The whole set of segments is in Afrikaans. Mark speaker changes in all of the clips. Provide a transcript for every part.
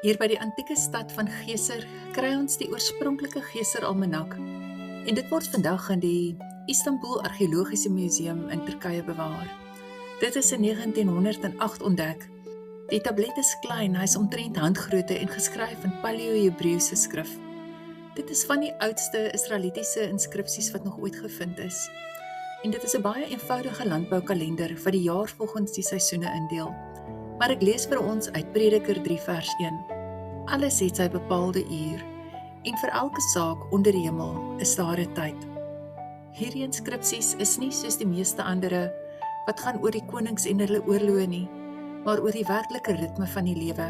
Speaker 1: Hier by die antieke stad van Geser kry ons die oorspronklike Geser Almanak en dit word vandag in die Istanbul Archeologiese Museum in Turkye bewaar. Dit is in 1908 ontdek. Die tablet is klein, hy is omtrent handgrootte en geskryf in Paleo-Hebreëse skrif. Dit is van die oudste Israelitiese inskripsies wat nog ooit gevind is. En dit is 'n baie eenvoudige landboukalender wat die jaar volgens die seisoene indeel. Maar ek lees vir ons uit Prediker 3 vers 1. Alles het sy bepaalde uur, en vir elke saak onder die hemel is daar 'n tyd. Hierdie inskripsies is nie soos die meeste ander wat gaan oor die konings en hulle oorloë nie, maar oor die werklike ritme van die lewe.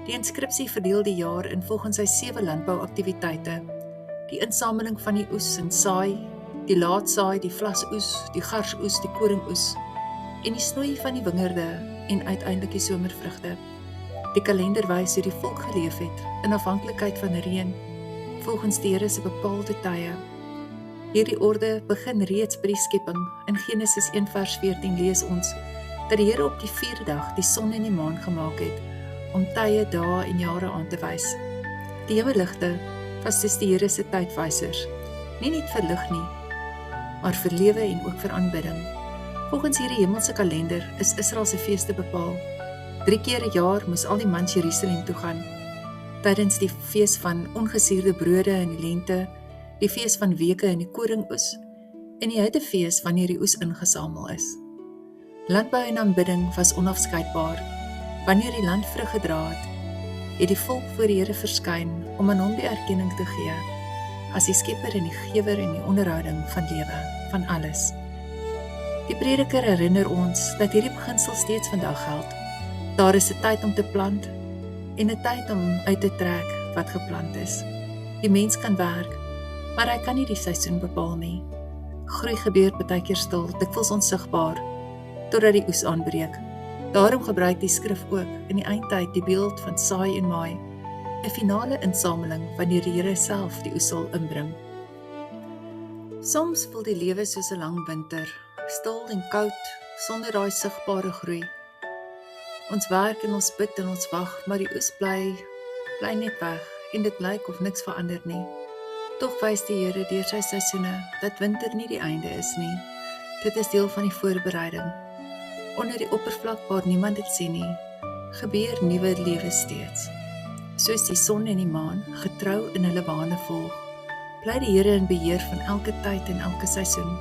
Speaker 1: Die inskripsie verdeel die jaar in volgens sy 7 landbouaktiwiteite: die insameling van die oes en saai, die laatsaai, die vlasoes, die garsoes, die koringoes en die snoei van die wingerde en uiteindelik die somervrugte. Die kalender wys hoe die volk geleef het in afhanklikheid van reën, volgens die Here se bepaalde tye. Hierdie orde begin reeds by die skepping. In Genesis 1 vers 14 lees ons dat die Here op die 4de dag die son en die maan gemaak het, om tye, dae en jare aan te wys. Die hemelligte was dus die Here se tydwysers, nie net vir lig nie, maar vir lewe en ook vir aanbidding. Volgens hierdie hemelse kalender is Israel se feeste bepaal. 3 keer 'n jaar moes al die mans Jerusalem toe gaan. Tydens die fees van ongesuurde brode in die lente, die fees van weke in die koringoes en die houtefees wanneer die oes ingesamel is. Landbou en aanbidding was onafskeidbaar. Wanneer die land vrug gedra het die volk voor die Here verskyn om aan hom die erkenning te gee as die skepper en die gewer en die onderhouding van lewe, van alles. Die prediker herinner ons dat hierdie beginsel steeds vandag geld. Daar is 'n tyd om te plant en 'n tyd om uit te trek wat geplant is. Die mens kan werk, maar hy kan nie die seisoen bepaal nie. Groei gebeur partykeer stil, dikwels onsigbaar, totdat die oes aanbreek. Daarom gebruik die skrif ook in die eindtyd die beeld van saai en maai, 'n finale insameling wanneer die Here self die oes sal inbring. Soms voel die lewe soos 'n lang winter, stil en koud, sonder daai sigbare groei. Ons werk en ons bid en ons wag, maar die oes bly net weg en dit lyk of niks verander nie. Tog wys die Here deur sy seisoene dat winter nie die einde is nie. Dit is deel van die voorbereiding. Onder die oppervlak waar niemand dit sien nie, gebeur nuwe lewe steeds. Soos die son en die maan getrou in hulle bane volg, bly die Here in beheer van elke tyd en elke seisoen.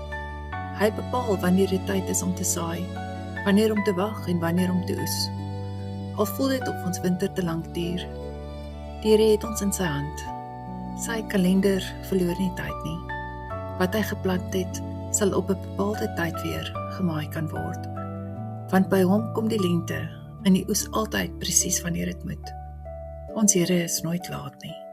Speaker 1: Hy bepaal wanneer dit tyd is om te saai, wanneer om te wag en wanneer om te oes. Al voel dit of ons winter te lank duur, die Here het ons in sy hand. Sy kalender verloor nie tyd nie. Wat hy geplant het, sal op 'n bepaalde tyd weer gemaai kan word. Want by hom kom die lente en die oes altyd presies wanneer dit moet. Ons Here is nooit laat nie.